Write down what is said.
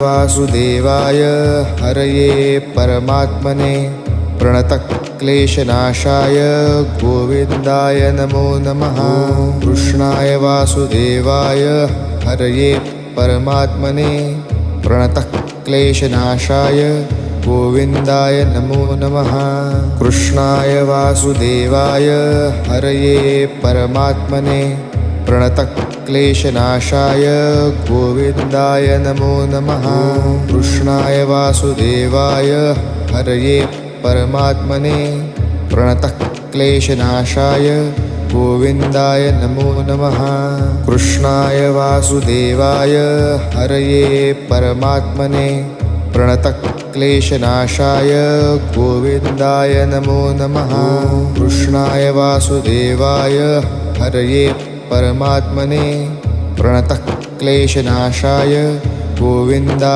वासुदेवाय हरये परमात्मने प्रणतक्लेशनाशाय गोविन्दाय नमो नमः। कृष्णाय वासुदेवाय हरये परमात्मने प्रणतक्लेशनाशाय गोविन्दाय नमो नमः। कृष्णाय वासुदेवाय हरये परमात्मने प्रणतक्लेशनाशाय गोविन्दाय नमो नमः। कृष्णाय वासुदेवाय हरये परमात्मने प्रणतक्लेशनाशाय गोविन्दाय नमो नमः। कृष्णाय वासुदेवाय हरये परमात्मने प्रणतक्लेशनाशाय गोविन्दाय नमो नमः। कृष्णाय वासुदेवाय हरये परमात्मने प्रणतक्लेशनाशाय गोविन्दाय